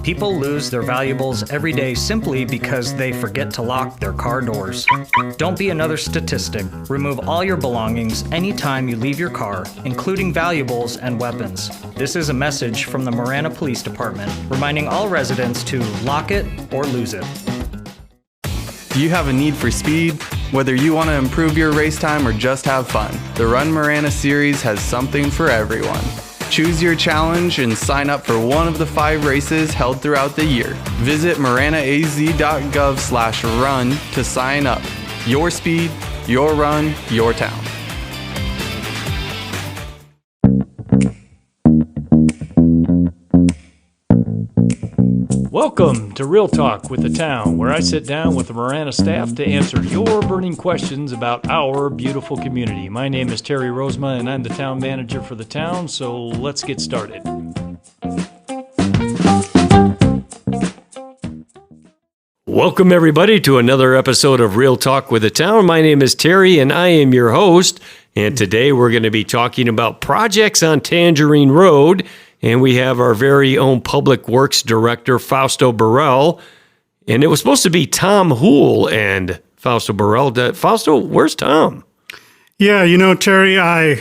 People lose their valuables every day simply because they forget to lock their car doors. Don't be another statistic. Remove all your belongings anytime you leave your car, including valuables and weapons. This is a message from the Marana Police Department, reminding all residents to lock it or lose it. Do you have a need for speed? Whether you want to improve your race time or just have fun, the Run Marana series has something for everyone. Choose your challenge and sign up for one of the 5 races held throughout the year. Visit maranaaz.gov/run to sign up. Your speed, your run, your town. Welcome to Real Talk with the Town, where I sit down with the Marana staff to answer your burning questions about our beautiful community. My name is Terry Rozema, and I'm the town manager for the town, so let's get started. Welcome, everybody, to another episode of Real Talk with the Town. My name is Terry, and I am your host, and today we're going to be talking about projects on Tangerine Road. And we have our very own Public Works Director, Fausto Burruel. And it was supposed to be Tom Hool and Fausto Burruel. Fausto, where's Tom? Yeah, you know, Terry, I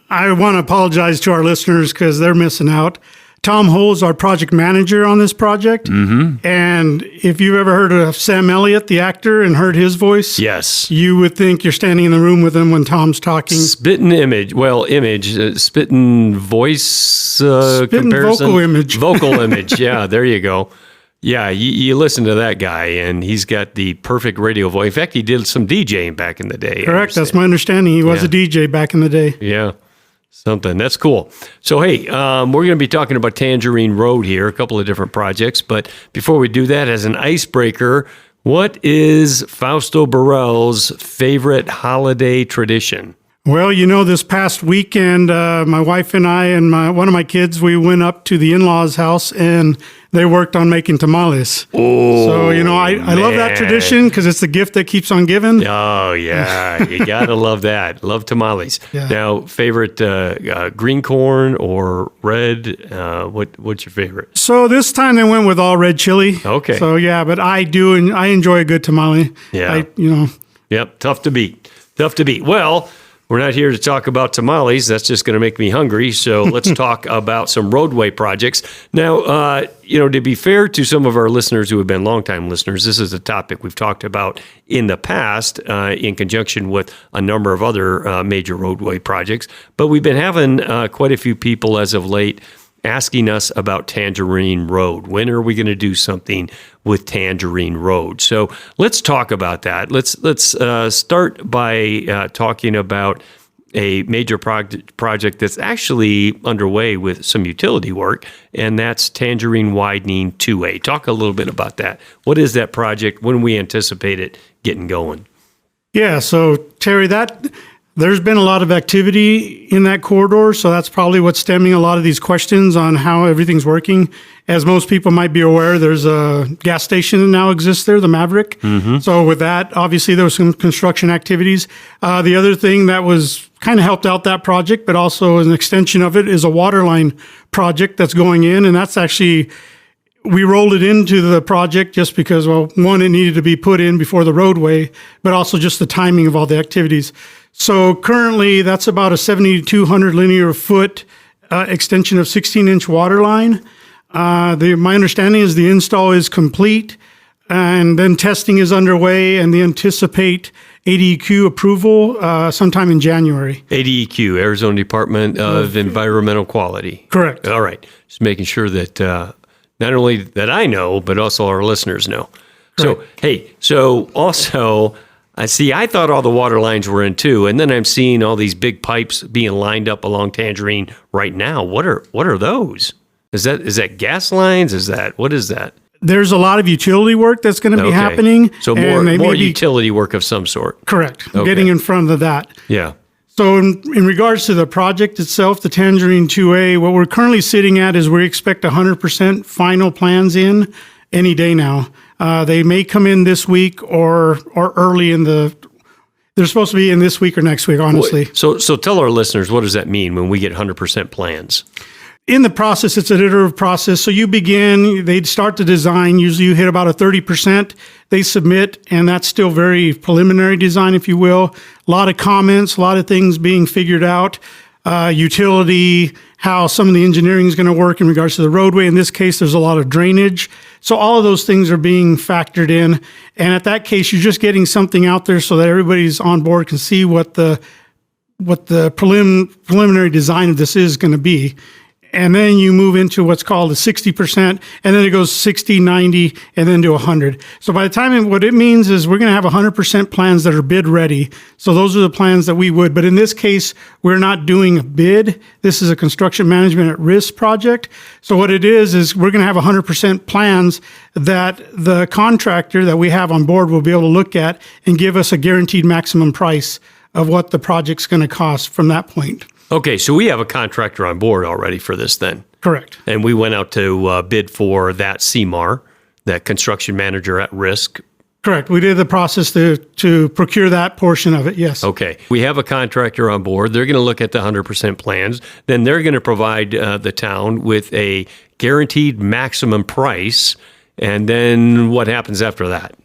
want to apologize to our listeners because they're missing out. Tom Hool is our project manager on this project. Mm-hmm. And if you've ever heard of Sam Elliott, the actor, and heard his voice, yes, you would think you're standing in the room with him when Tom's talking. Spitting voice Spitting comparison. Vocal image. Yeah, there you go. Yeah, you listen to that guy, and he's got the perfect radio voice. In fact, he did some DJing back in the day. Correct, that's my understanding. He was a DJ back in the day. Yeah. Something. That's cool. So, hey, we're going to be talking about Tangerine Road here, a couple of different projects. But before we do that, as an icebreaker, what is Fausto Burruel's favorite holiday tradition? Well, you know, this past weekend, my wife and I and one of my kids, we went up to the in-laws' house and they worked on making tamales. Oh, so, you know, I love that tradition because it's the gift that keeps on giving. Oh, yeah. You got to love that. Love tamales. Yeah. Now, favorite green corn or red? What's your favorite? So this time they went with all red chili. Okay. So, yeah, but I enjoy a good tamale. Yeah. Yep. Tough to beat. Well, we're not here to talk about tamales. That's just going to make me hungry. So let's talk about some roadway projects. Now, to be fair to some of our listeners who have been longtime listeners, this is a topic we've talked about in the past in conjunction with a number of other major roadway projects. But we've been having quite a few people as of late asking us about Tangerine Road. When are we going to do something with Tangerine Road? So let's talk about that. Let's start by talking about a major project that's actually underway with some utility work, and that's Tangerine Widening 2A. Talk a little bit about that. What is that project? When we anticipate it getting going? Yeah, so Terry, there's been a lot of activity in that corridor, so that's probably what's stemming a lot of these questions on how everything's working. As most people might be aware, there's a gas station that now exists there, the Maverick. Mm-hmm. So with that, obviously there was some construction activities. The other thing that was kind of helped out that project, but also an extension of it, is a water line project that's going in, and that's actually... We rolled it into the project just because, well, one, it needed to be put in before the roadway, but also just the timing of all the activities. So currently, that's about a 7,200 linear foot extension of 16-inch water line. My understanding is the install is complete, and then testing is underway, and they anticipate ADEQ approval sometime in January. ADEQ, Arizona Department of Environmental Quality. Correct. All right. Just making sure that... not only that I know, but also our listeners know. So, hey, also, I thought all the water lines were in too, and then I'm seeing all these big pipes being lined up along Tangerine right now. What are those? Is that gas lines? What is that? There's a lot of utility work that's going to be happening. So more utility work of some sort. Correct. Okay. Getting in front of that. Yeah. So in regards to the project itself, the Tangerine 2A, what we're currently sitting at is we expect 100% final plans in any day now. They may come in this week or early in the... They're supposed to be in this week or next week, honestly. So tell our listeners, what does that mean when we get 100% plans? in the process, it's an iterative process. So you begin, they'd start the design. Usually you hit about a 30%. They submit, and that's still very preliminary design, if you will. A lot of comments, a lot of things being figured out. Utility, how some of the engineering is going to work in regards to the roadway. In this case, there's a lot of drainage. So all of those things are being factored in. And at that case, you're just getting something out there so that everybody's on board can see what the preliminary design of this is going to be. And then you move into what's called a 60%, and then it goes 60, 90, and then to 100. So by the time, what it means is we're going to have 100% plans that are bid ready. So those are the plans that we would. But in this case, we're not doing a bid. This is a construction management at risk project. So what it is we're going to have 100% plans that the contractor that we have on board will be able to look at and give us a guaranteed maximum price of what the project's going to cost from that point. Okay, so we have a contractor on board already for this then. Correct. And we went out to bid for that CMAR, that construction manager at risk. Correct. We did the process to procure that portion of it, yes. Okay. We have a contractor on board. They're going to look at the 100% plans. Then they're going to provide the town with a guaranteed maximum price. And then what happens after that?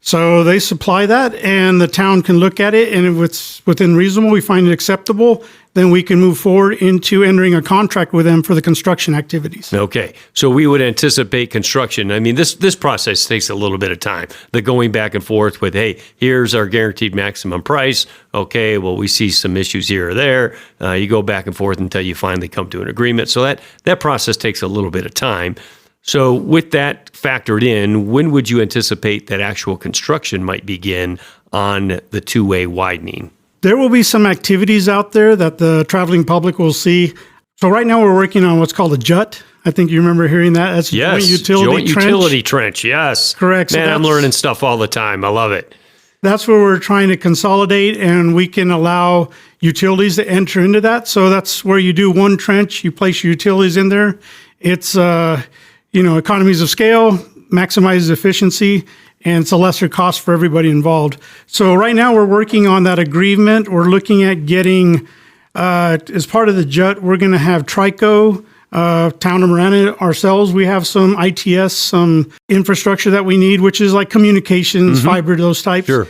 So they supply that, and the town can look at it, and if it's within reasonable, we find it acceptable, then we can move forward into entering a contract with them for the construction activities. Okay. So we would anticipate construction. I mean, this process takes a little bit of time. The going back and forth with, hey, here's our guaranteed maximum price. Okay, well, we see some issues here or there. You go back and forth until you finally come to an agreement. So that process takes a little bit of time. So with that factored in, when would you anticipate that actual construction might begin on the two-way widening? There will be some activities out there that the traveling public will see. So right now we're working on what's called a JUT. I think you remember hearing that. That's yes, joint utility trench. Yes. Correct. Man, I'm learning stuff all the time. I love it. That's where we're trying to consolidate, and we can allow utilities to enter into that. So that's where you do one trench, you place your utilities in there. It's economies of scale, maximizes efficiency, and it's a lesser cost for everybody involved. So right now we're working on that agreement. We're looking at getting, as part of the JUT, we're going to have Trico, Town of Marana, ourselves. We have some ITS, some infrastructure that we need, which is like communications, fiber, those types. Sure.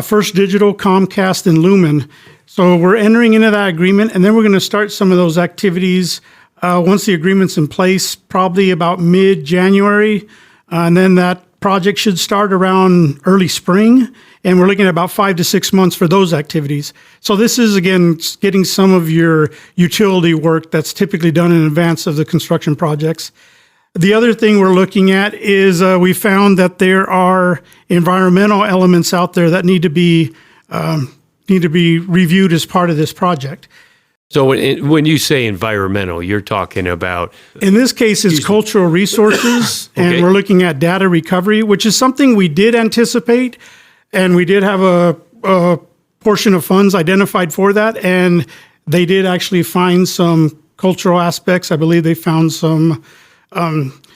First Digital, Comcast, and Lumen. So we're entering into that agreement, and then we're going to start some of those activities once the agreement's in place, probably about mid-January, and then that project should start around early spring, and we're looking at about 5 to 6 months for those activities. So this is, again, getting some of your utility work that's typically done in advance of the construction projects. The other thing we're looking at is we found that there are environmental elements out there that need to be reviewed as part of this project. So when you say environmental, you're talking about... In this case, it's cultural resources, and we're looking at data recovery, which is something we did anticipate, and we did have a portion of funds identified for that, and they did actually find some cultural aspects. I believe they found some...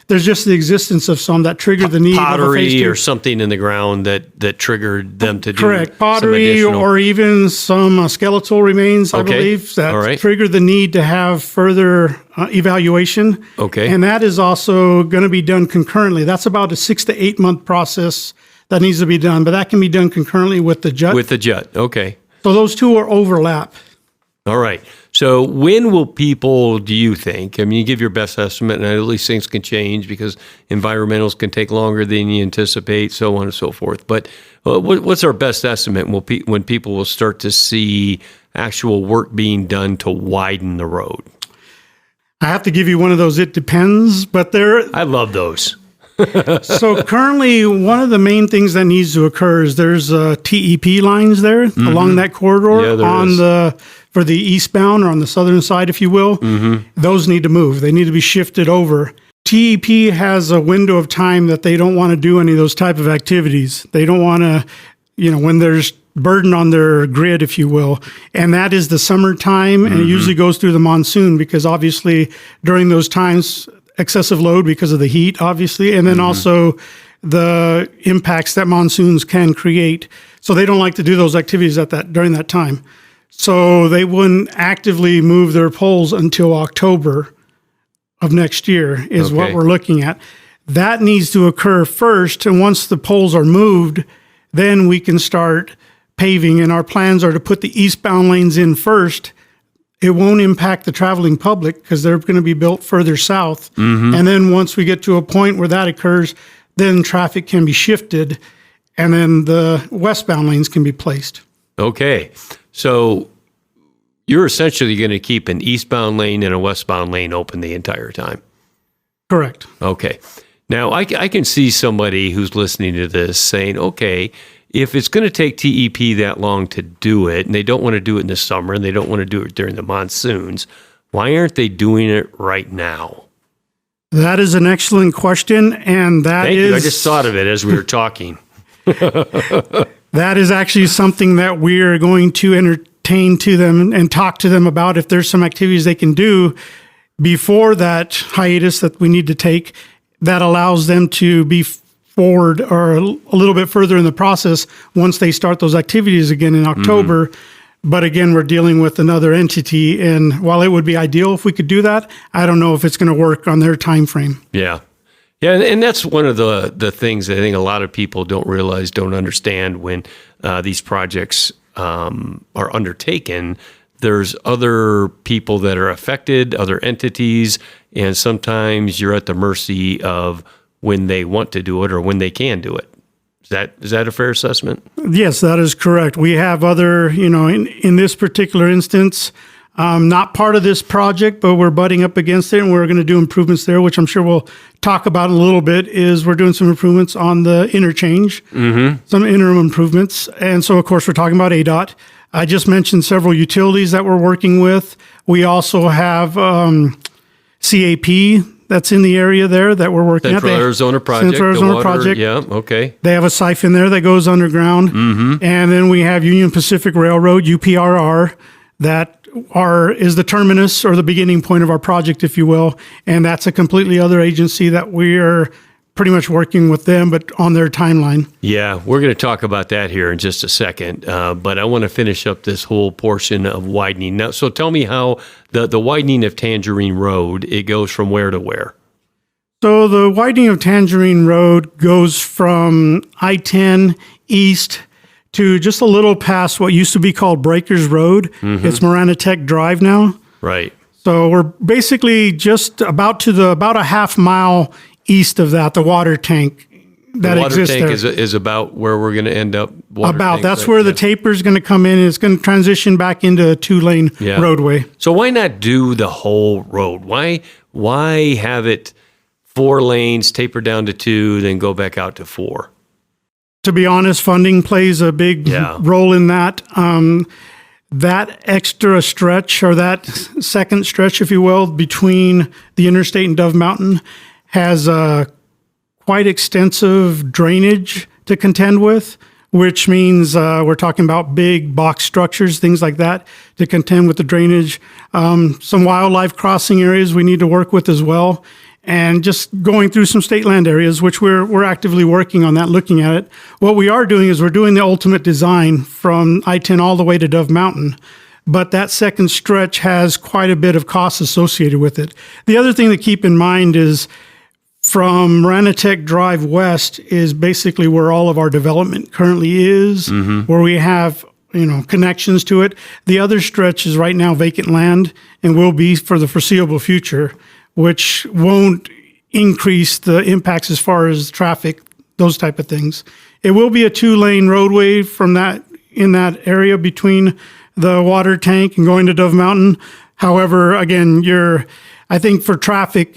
there's just the existence of some that triggered the need pottery or something in the ground that triggered them to do correct pottery or even some skeletal remains, I believe, that triggered the need to have further evaluation. Okay, and that is also going to be done concurrently. That's about a 6 to 8 month process that needs to be done, but that can be done concurrently with the JUT. With the JUT, okay. So those two are overlap. All right. So when will people, do you think, I mean, you give your best estimate, and at least things can change because environmentals can take longer than you anticipate, so on and so forth. But what's our best estimate when people will start to see actual work being done to widen the road? I have to give you one of those it depends, but I love those. So currently, one of the main things that needs to occur is there's TEP lines there along that corridor for the eastbound or on the southern side, if you will. Those need to move. They need to be shifted over. TEP has a window of time that they don't want to do any of those type of activities. They don't want to, when there's burden on their grid, if you will. And that is the summertime, and it usually goes through the monsoon because obviously during those times, excessive load because of the heat, obviously, and then also the impacts that monsoons can create. So they don't like to do those activities during that time. So they wouldn't actively move their poles until October of next year is what Okay. we're looking at. That needs to occur first, and once the poles are moved, then we can start paving, and our plans are to put the eastbound lanes in first. It won't impact the traveling public because they're going to be built further south. And then once we get to a point where that occurs, then traffic can be shifted, and then the westbound lanes can be placed. Okay. So you're essentially going to keep an eastbound lane and a westbound lane open the entire time. Correct. Okay. Now, I can see somebody who's listening to this saying, okay, if it's going to take TEP that long to do it, and they don't want to do it in the summer, and they don't want to do it during the monsoons, why aren't they doing it right now? That is an excellent question, and Thank you. I just thought of it as we were talking. that is actually something that we're going to entertain to them and talk to them about if there's some activities they can do before that hiatus that we need to take that allows them to be forward or a little bit further in the process once they start those activities again in October. But again, we're dealing with another entity, and while it would be ideal if we could do that, I don't know if it's going to work on their time frame. Yeah. Yeah, and that's one of the things that I think a lot of people don't realize, don't understand when these projects are undertaken. There's other people that are affected, other entities, and sometimes you're at the mercy of when they want to do it or when they can do it. Is that a fair assessment? Yes, that is correct. We have other, in this particular instance, not part of this project, but we're butting up against it, and we're going to do improvements there, which I'm sure we'll talk about in a little bit, is we're doing some improvements on the interchange, some interim improvements. And so, of course, we're talking about ADOT. I just mentioned several utilities that we're working with. We also have CAP that's in the area there that we're working Central at. Arizona Project. Central Arizona the water, Project. Yeah, okay. They have a siphon there that goes underground. And then we have Union Pacific Railroad, UPRR, that is the terminus or the beginning point of our project, if you will. And that's a completely other agency that we're pretty much working with them, but on their timeline. Yeah, we're going to talk about that here in just a second. But I want to finish up this whole portion of widening. Now, so tell me how the widening of Tangerine Road, it goes from where to where? So the widening of Tangerine Road goes from I-10 east to just a little past what used to be called Breakers Road. It's Marana Tech Drive now. Right. So we're basically just about a half mile east of that, the water tank that The water exists tank there. is about where we're going to end up. That's where the taper is going to come in. And it's going to transition back into a 2-lane roadway. So why not do the whole road? Why have it 4 lanes, taper down to 2, then go back out to 4? To be honest, funding plays a big role in that. That extra stretch, or that second stretch, if you will, between the interstate and Dove Mountain has quite extensive drainage to contend with, which means we're talking about big box structures, things like that, to contend with the drainage. Some wildlife crossing areas we need to work with as well. And just going through some state land areas, which we're actively working on that, looking at it. What we are doing is we're doing the ultimate design from I-10 all the way to Dove Mountain. But that second stretch has quite a bit of costs associated with it. The other thing to keep in mind is from Marana Tech Drive West is basically where all of our development currently is, where we have connections to it. The other stretch is right now vacant land and will be for the foreseeable future, which won't increase the impacts as far as traffic, those type of things. It will be a 2-lane roadway from that in that area between the water tank and going to Dove Mountain. However, again, I think for traffic,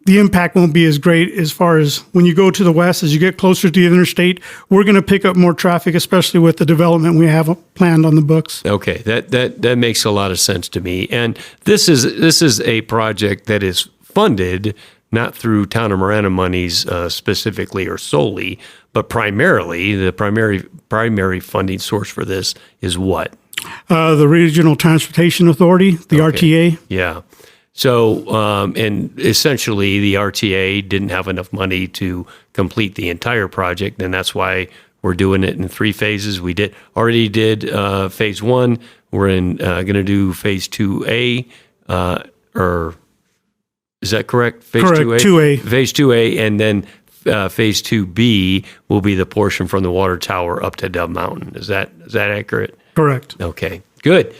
the impact won't be as great as far as when you go to the west, as you get closer to the interstate, we're going to pick up more traffic, especially with the development we have planned on the books. Okay, that makes a lot of sense to me. And this is a project that is funded not through Town of Marana monies specifically or solely, but primarily the primary funding source for this is what? The Regional Transportation Authority, the RTA. Yeah. So, and essentially the RTA didn't have enough money to complete the entire project, and that's why we're doing it in 3 phases. We already did phase 1. We're going to do phase 2A, or Is that correct? Phase Correct, 2A? 2A. Phase 2A, and then Phase 2B will be the portion from the water tower up to Dove Mountain. Is that accurate? Correct. Okay, good.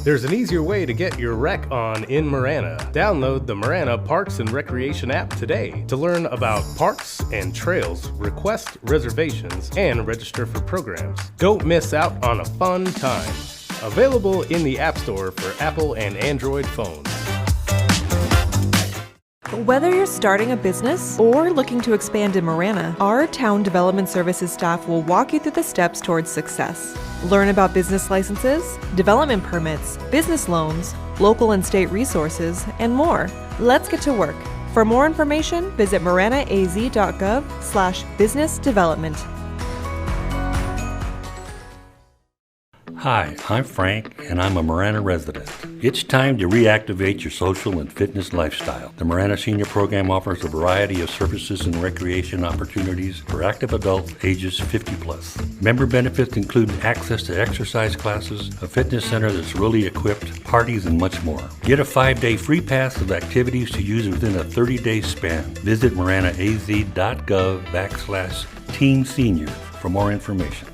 There's an easier way to get your rec on in Marana. Download the Marana Parks and Recreation app today to learn about parks and trails, request reservations, and register for programs. Don't miss out on a fun time. Available in the App Store for Apple and Android phones. Whether you're starting a business or looking to expand in Marana, our Town Development Services staff will walk you through the steps towards success. Learn about business licenses, development permits, business loans, local and state resources, and more. Let's get to work. For more information, visit maranaaz.gov/business development. Hi, I'm Frank, and I'm a Marana resident. It's time to reactivate your social and fitness lifestyle. The Marana Senior Program offers a variety of services and recreation opportunities for active adults ages 50 plus. Member benefits include access to exercise classes, a fitness center that's really equipped, parties, and much more. Get a 5-day free pass of activities to use within a 30-day span. Visit maranaaz.gov/teen senior for more information.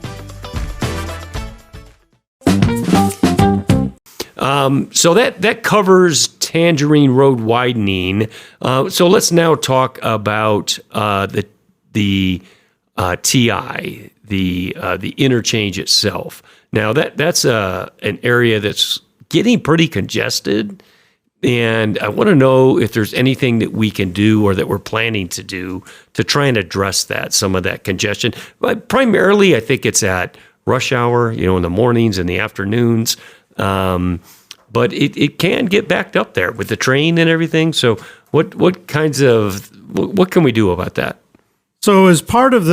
So that covers Tangerine Road Widening. So let's now talk about the TI, the interchange itself. Now that's an area that's getting pretty congested, and I want to know if there's anything that we can do or that we're planning to do to try and address some of that congestion. But primarily, I think it's at rush hour, in the mornings and the afternoons. But it can get backed up there with the train and everything. So what can we do about that? So as part of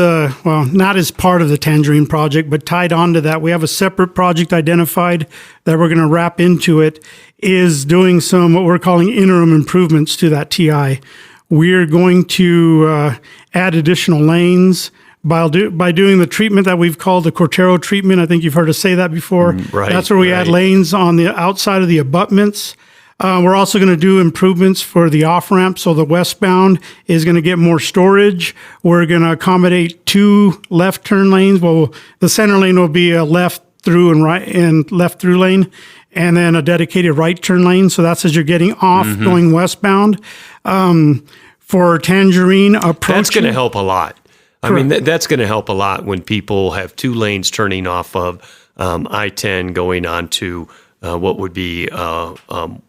not as part of the Tangerine project, but tied onto that, we have a separate project identified that we're going to wrap into it, is doing some what we're calling interim improvements to that TI. We're going to add additional lanes by doing the treatment that we've called the Cortero treatment. I think you've heard us say that before. Right. That's where we add lanes on the outside of the abutments. We're also going to do improvements for the off-ramp, so the westbound is going to get more storage. We're going to accommodate 2 left turn lanes. Well, the center lane will be a left through and right and left through lane, and then a dedicated right turn lane. So that's as you're getting off going westbound. For Tangerine approaching, That's going to help a lot. Correct. I mean, that's going to help a lot when people have 2 lanes turning off of I-10 going on to what would be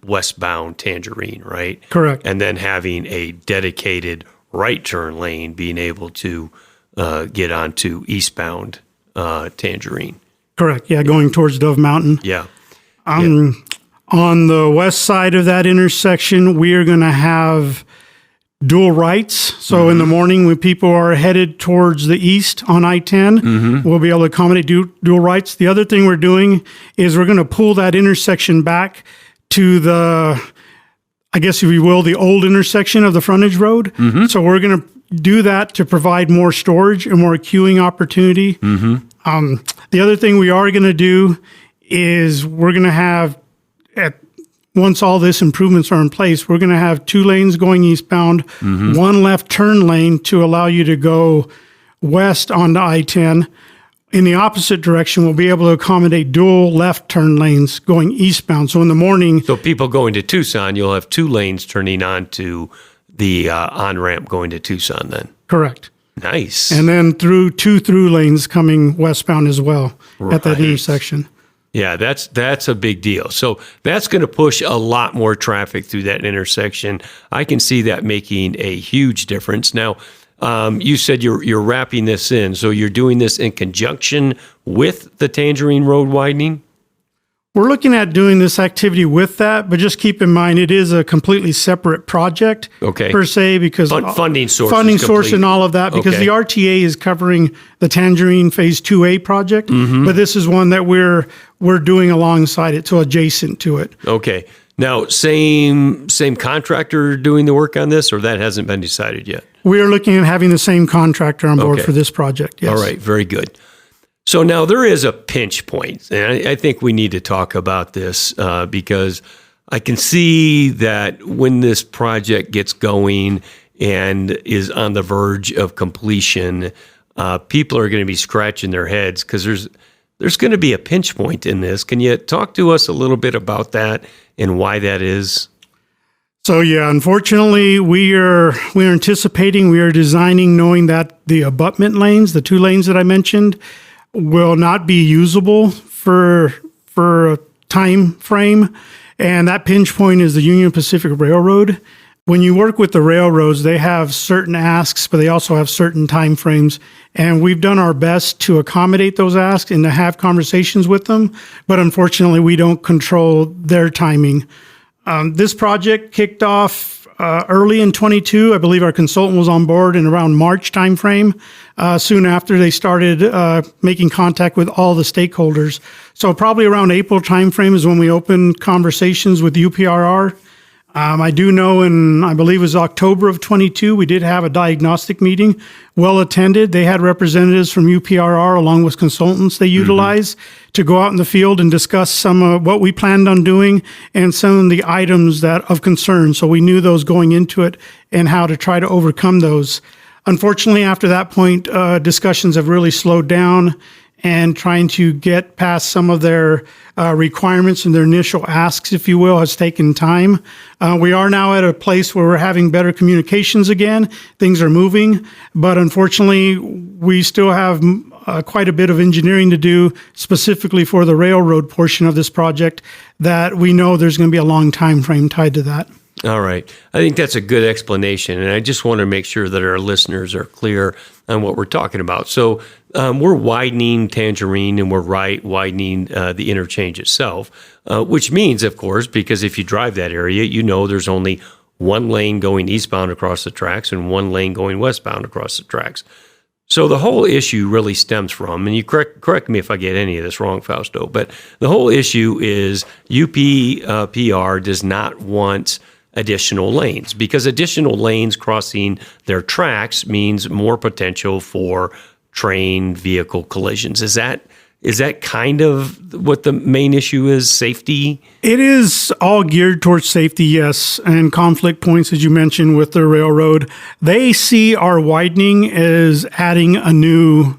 westbound Tangerine, right? Correct. And then having a dedicated right turn lane being able to get onto eastbound Tangerine. Correct. Yeah, going towards Dove Mountain. Yeah. On the west side of that intersection, we are going to have dual rights. So in the morning when people are headed towards the east on I-10, we'll be able to accommodate dual rights. The other thing we're doing is we're going to pull that intersection back to the, I guess if you will, the old intersection of the frontage road. So we're going to do that to provide more storage and more queuing opportunity. The other thing we are going to do is we're going to have, once all this improvements are in place, we're going to have 2 lanes going eastbound, 1 left turn lane to allow you to go west onto I-10. In the opposite direction, we'll be able to accommodate dual left turn lanes going eastbound. So in the morning, So people going to Tucson, you'll have 2 lanes turning on to the on-ramp going to Tucson then. correct. Nice. And then 2 through lanes coming westbound as well at that Right. intersection. Yeah, that's a big deal. So that's going to push a lot more traffic through that intersection. I can see that making a huge difference. Now, you said you're wrapping this in, so you're doing this in conjunction with the Tangerine Road Widening? We're looking at doing this activity with that, but just keep in mind it is a completely separate project per se, because Funding source funding is source complete. and all of that, because Okay. the RTA is covering the Tangerine Phase 2A project, but this is one that we're doing alongside it, so adjacent to it. Okay. Now, same contractor doing the work on this, or that hasn't been decided yet? We are looking at having the same contractor on board Okay. for this project. Yes. All right, very good. So now there is a pinch point, and I think we need to talk about this because I can see that when this project gets going and is on the verge of completion, people are going to be scratching their heads because there's going to be a pinch point in this. Can you talk to us a little bit about that and why that is? So yeah, unfortunately, we are designing knowing that the abutment lanes, the 2 lanes that I mentioned, will not be usable for a time frame. And that pinch point is the Union Pacific Railroad. When you work with the railroads, they have certain asks, but they also have certain time frames. And we've done our best to accommodate those asks and to have conversations with them. But unfortunately, we don't control their timing. This project kicked off early in 22. I believe our consultant was on board in around March timeframe. Soon after, they started making contact with all the stakeholders. So probably around April timeframe is when we opened conversations with UPRR. I do know I believe it was October of 22, we did have a diagnostic meeting, well attended. They had representatives from UPRR along with consultants they utilize to go out in the field and discuss some of what we planned on doing and some of the items that of concern. So we knew those going into it and how to try to overcome those. Unfortunately, after that point, discussions have really slowed down, and trying to get past some of their requirements and their initial asks, if you will, has taken time. We are now at a place where we're having better communications again. Things are moving, but unfortunately, we still have quite a bit of engineering to do specifically for the railroad portion of this project that we know there's going to be a long time frame tied to that. All right. I think that's a good explanation, and I just want to make sure that our listeners are clear on what we're talking about. So we're widening Tangerine, and we're widening the interchange itself, which means, of course, because if you drive that area, you know there's only 1 lane going eastbound across the tracks and 1 lane going westbound across the tracks. So the whole issue really stems from, and you correct me if I get any of this wrong, Fausto, but the whole issue is UPPR does not want additional lanes, because additional lanes crossing their tracks means more potential for train vehicle collisions. Is that kind of what the main issue is? Safety? It is all geared towards safety, yes, and conflict points, as you mentioned, with the railroad. They see our widening as adding a new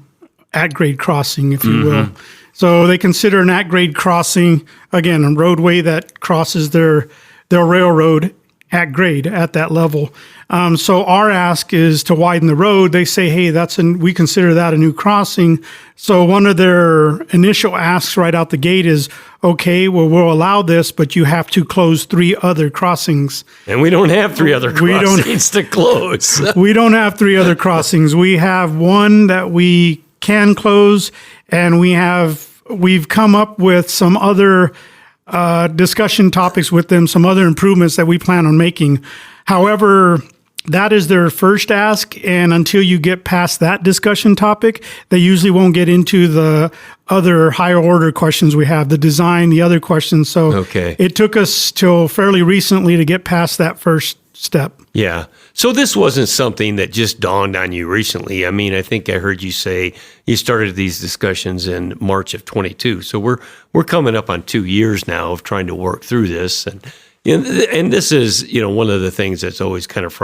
at-grade crossing, if you will. So they consider an at-grade crossing, again, a roadway that crosses their railroad at grade at that level. So our ask is to widen the road. They say, hey, we consider that a new crossing. So one of their initial asks right out the gate is, okay, well, we'll allow this, but you have to close 3 other crossings. And we don't have 3 other crossings to close. We don't have 3 other crossings. We have 1 that we can close, and we've come up with some other discussion topics with them, some other improvements that we plan on making. However, that is their first ask, and until you get past that discussion topic, they usually won't get into the other higher order questions we have, the design, the other questions. So It took us till fairly recently to get past that first step. Yeah. So this wasn't something that just dawned on you recently. I mean, I think I heard you say you started these discussions in March of 22. So we're coming up on 2 years now of trying to work through this. And this is, one of the things that's always kind of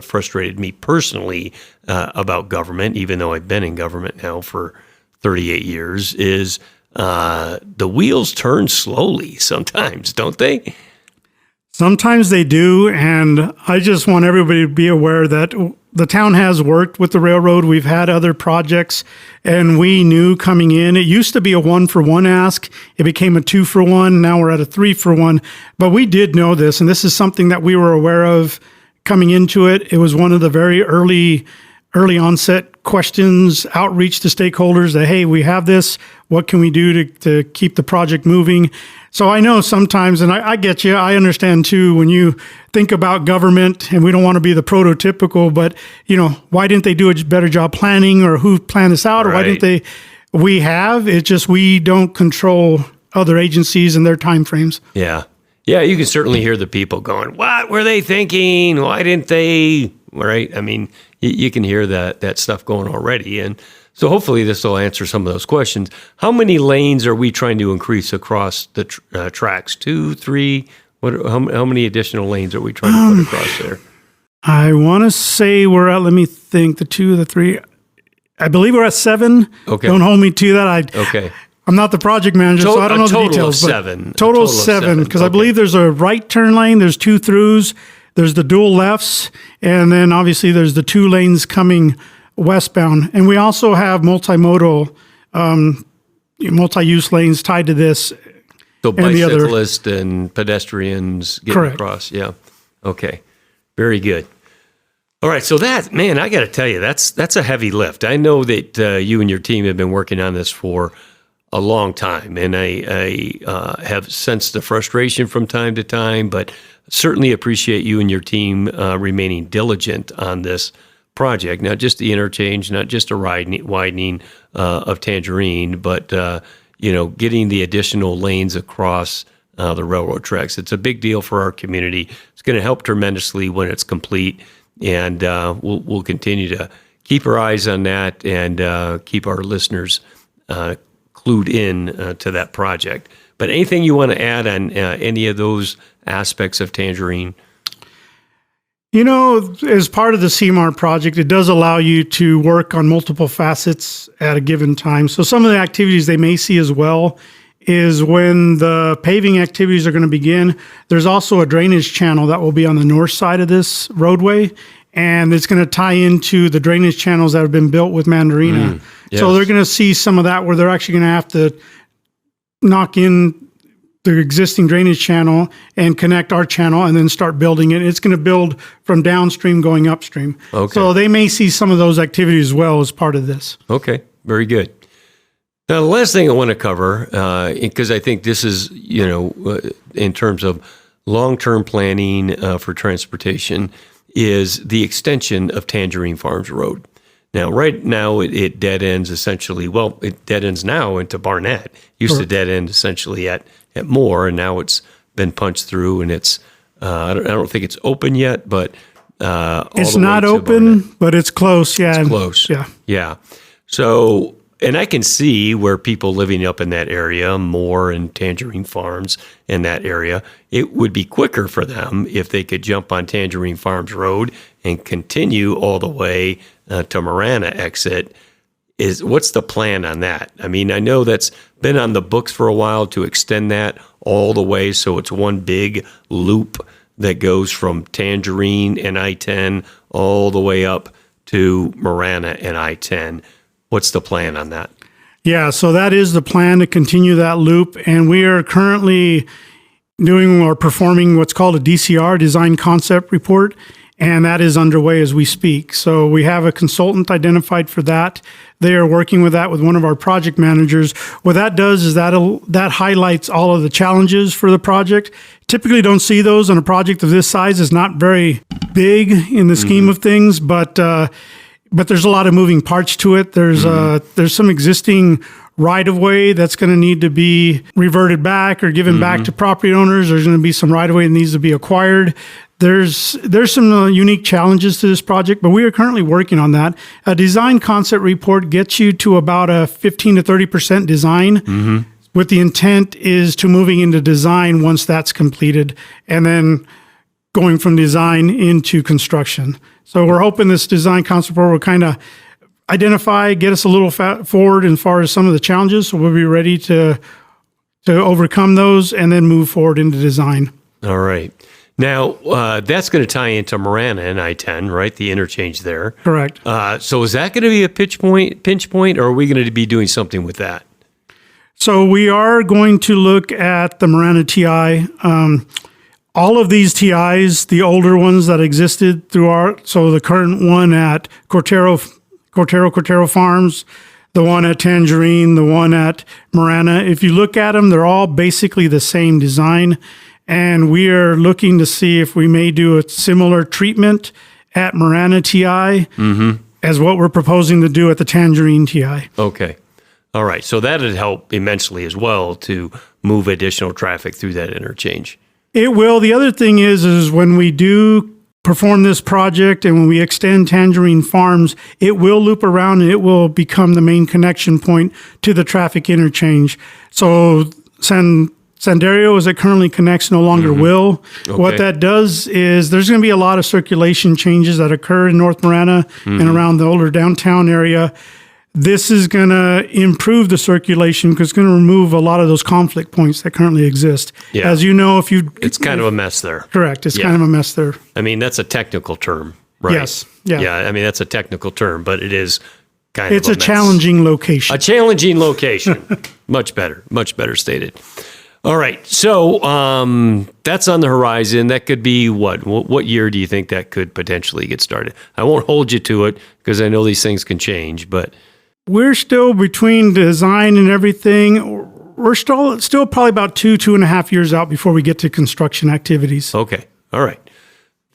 frustrated me personally about government, even though I've been in government now for 38 years, is the wheels turn slowly sometimes, don't they? Sometimes they do, and I just want everybody to be aware that the town has worked with the railroad. We've had other projects, and we knew coming in, it used to be a 1-for-1 ask. It became a 2-for-1. Now we're at a 3-for-1. But we did know this, and this is something that we were aware of coming into it. It was one of the very early onset questions, outreach to stakeholders that, hey, we have this. What can we do to keep the project moving? So I know sometimes, and I get you, I understand too, when you think about government, and we don't want to be the prototypical, but, why didn't they do a better job planning, or who planned this out, or why didn't they? We have. It's just we don't control other agencies and their timeframes. Yeah. Yeah, you can certainly hear the people going, what were they thinking? Why didn't they? Right? I mean, you can hear that stuff going already. And So hopefully this will answer some of those questions. How many lanes are we trying to increase across the tracks? 2, 3? How many additional lanes are we trying to put across there? I want to say we're at, let me think, the 2, the 3. I believe we're at 7. Okay. Don't hold me to that. Okay. I'm not the project manager, so I don't know the details. Total of 7. Total of 7, because I believe there's a right turn lane, there's 2 throughs, there's the dual lefts, and then obviously there's the 2 lanes coming westbound. And we also have multimodal, multi-use lanes tied to this. So and the other- bicyclists and pedestrians getting Correct. across. Yeah. Okay. Very good. All right. So that, man, I got to tell you, that's a heavy lift. I know that you and your team have been working on this for a long time, and I have sensed the frustration from time to time, but certainly appreciate you and your team remaining diligent on this project, not just the interchange, not just a widening of Tangerine, but getting the additional lanes across the railroad tracks. It's a big deal for our community. It's going to help tremendously when it's complete, and we'll continue to keep our eyes on that and keep our listeners clued in to that project. But anything you want to add on any of those aspects of Tangerine? As part of the CMAR project, it does allow you to work on multiple facets at a given time. So some of the activities they may see as well is when the paving activities are going to begin, there's also a drainage channel that will be on the north side of this roadway, and it's going to tie into the drainage channels that have been built with Mandarina. Yes. So they're going to see some of that where they're actually going to have to knock in the existing drainage channel and connect our channel and then start building it. It's going to build from downstream going upstream. Okay. So they may see some of those activities as well as part of this. Okay, very good. Now, the last thing I want to cover, because I think this is, in terms of long-term planning for transportation, is the extension of Tangerine Farms Road. Now, right now, it dead ends essentially, it dead ends now into Barnett. Used to dead end essentially at Moore, and now it's been punched through, and it's, I don't think it's open yet, but all It's the way not to open, Barnett. but it's close. Yeah. It's close. Yeah. Yeah. So, and I can see where people living up in that area, Moore and Tangerine Farms in that area, it would be quicker for them if they could jump on Tangerine Farms Road and continue all the way to Marana exit. What's the plan on that? I mean, I know that's been on the books for a while to extend that all the way so it's one big loop that goes from Tangerine and I-10 all the way up to Marana and I-10. What's the plan on that? Yeah, so that is the plan, to continue that loop. And we are currently doing or performing what's called a DCR, Design Concept Report, and that is underway as we speak. So we have a consultant identified for that. They are working with that with one of our project managers. What that does is that highlights all of the challenges for the project. Typically don't see those on a project of this size. It's not very big in the scheme of things, but there's a lot of moving parts to it. There's some existing right-of-way that's going to need to be reverted back or given back to property owners. There's going to be some right-of-way that needs to be acquired. There's some unique challenges to this project, but we are currently working on that. A design concept report gets you to about a 15 to 30% design, with the intent is to moving into design once that's completed, and then going from design into construction. So we're hoping this design concept report will kind of identify, get us a little forward as far as some of the challenges. So we'll be ready to overcome those and then move forward into design. All right. Now, that's going to tie into Marana and I-10, right? The interchange there. Correct. So is that going to be a pinch point, or are we going to be doing something with that? So we are going to look at the Marana TI. All of these TIs, the older ones that existed so the current one at Cortero Farms, the one at Tangerine, the one at Marana. If you look at them, they're all basically the same design. And we are looking to see if we may do a similar treatment at Marana TI as what we're proposing to do at the Tangerine TI. Okay. All right. So that would help immensely as well to move additional traffic through that interchange. It will. The other thing is when we do perform this project and when we extend Tangerine Farms, it will loop around and it will become the main connection point to the traffic interchange. So Sandario, as it currently connects, no longer will. Okay. What that does is there's going to be a lot of circulation changes that occur in North Marana and around the older downtown area. This is going to improve the circulation because it's going to remove a lot of those conflict points that currently exist. Yeah. As you know, It's kind of a mess there. Correct. It's Yeah. kind of a mess there. I mean, that's a technical term, right? Yes. Yeah. Yeah, I mean, that's a technical term, but it is kind It's of a mess. challenging location. A challenging location. Much better stated. All right, so that's on the horizon. That could be what year do you think that could potentially get started? I won't hold you to it because I know these things can change, but We're still between design and everything. We're still probably about 2.5 years out before we get to construction activities. okay, all right,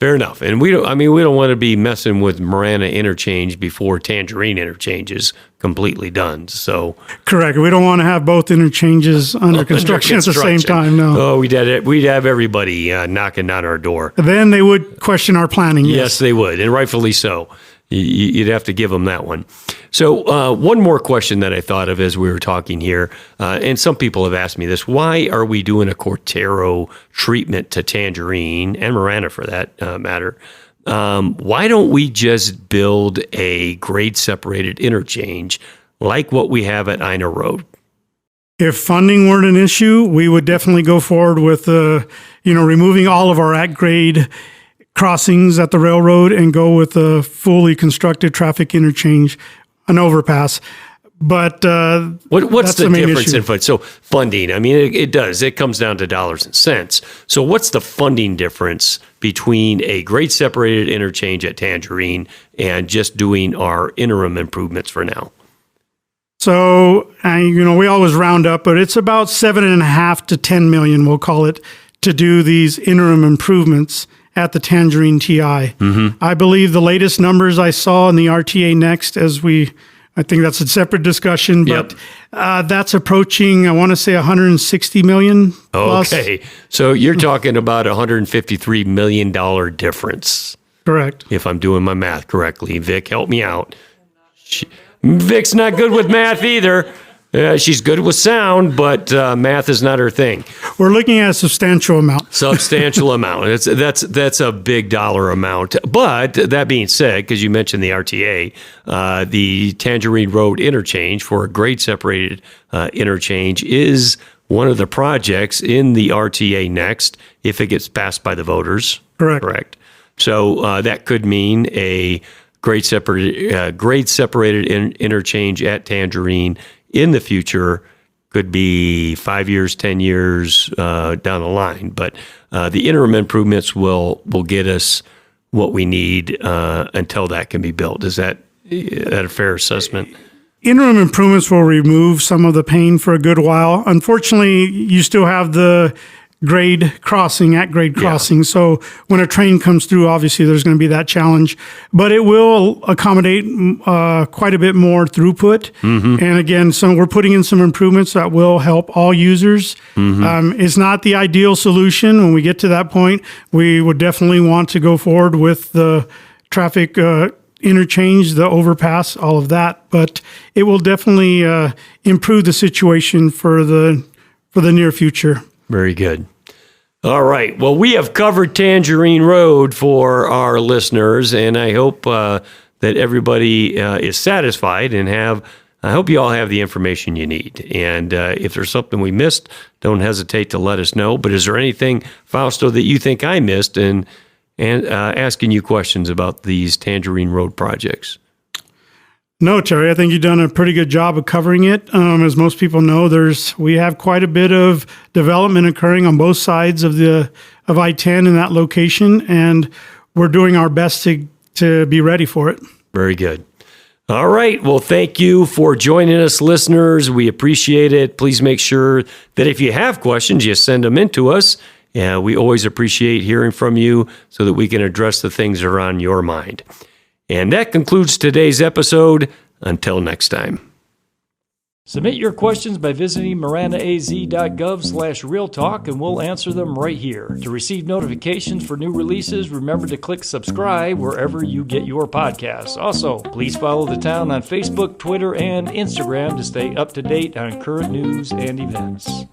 fair enough. And we don't want to be messing with Marana Interchange before Tangerine Interchange is completely done. So Correct. We don't want to have both interchanges under construction at the same time. No. Oh, we'd have everybody knocking on our door. Then they would question our planning. Yes, they would, and rightfully so. You'd have to give them that one. So one more question that I thought of as we were talking here, and some people have asked me this, why are we doing a Cortero treatment to Tangerine, and Marana for that matter? Why don't we just build a grade-separated interchange like what we have at Ina Road? If funding weren't an issue, we would definitely go forward with, removing all of our at-grade crossings at the railroad and go with a fully constructed traffic interchange, an overpass. But What's that's the main difference issue. in funding? So funding, I mean, it does. It comes down to dollars and cents. So what's the funding difference between a grade-separated interchange at Tangerine and just doing our interim improvements for now? So, we always round up, but it's about 7.5 to 10 million, we'll call it, to do these interim improvements at the Tangerine TI. I believe the latest numbers I saw in the RTA Next, I think that's a separate discussion, but that's approaching, I want to say 160 million plus. Okay. So you're talking about $153 million difference, Correct. if I'm doing my math correctly. Vic, help me out. Vic's not good with math either. She's good with sound, but math is not her thing. We're looking at a substantial amount. Substantial amount. That's a big dollar amount. But that being said, because you mentioned the RTA, the Tangerine Road interchange for a grade separated interchange is one of the projects in the RTA Next if it gets passed by the voters. Correct. So that could mean a grade separated interchange at Tangerine in the future. Could be 5 years, 10 years down the line. But the interim improvements will get us what we need until that can be built. Is that a fair assessment? Interim improvements will remove some of the pain for a good while. Unfortunately, you still have the at-grade crossing. So when a train comes through, obviously there's going to be that challenge, but it will accommodate quite a bit more throughput. And again, we're putting in some improvements that will help all users. It's not the ideal solution. When we get to that point, we would definitely want to go forward with the traffic interchange, the overpass, all of that, but it will definitely improve the situation for the near future. Very good. All right. Well, we have covered Tangerine Road for our listeners, and I hope that everybody is satisfied and I hope you all have the information you need. And if there's something we missed, don't hesitate to let us know. But is there anything, Fausto, that you think I missed and asking you questions about these Tangerine Road projects? No, Terry, I think you've done a pretty good job of covering it. As most people know, we have quite a bit of development occurring on both sides of I-10 in that location, and we're doing our best to be ready for it. Very good. All right. Well, thank you for joining us, listeners. We appreciate it. Please make sure that if you have questions, you send them in to us. We always appreciate hearing from you so that we can address the things that are on your mind. And that concludes today's episode. Until next time. Submit your questions by visiting maranaaz.gov/realtalk and we'll answer them right here. To receive notifications for new releases, remember to click subscribe wherever you get your podcasts. Also, please follow the town on Facebook, Twitter, and Instagram to stay up to date on current news and events.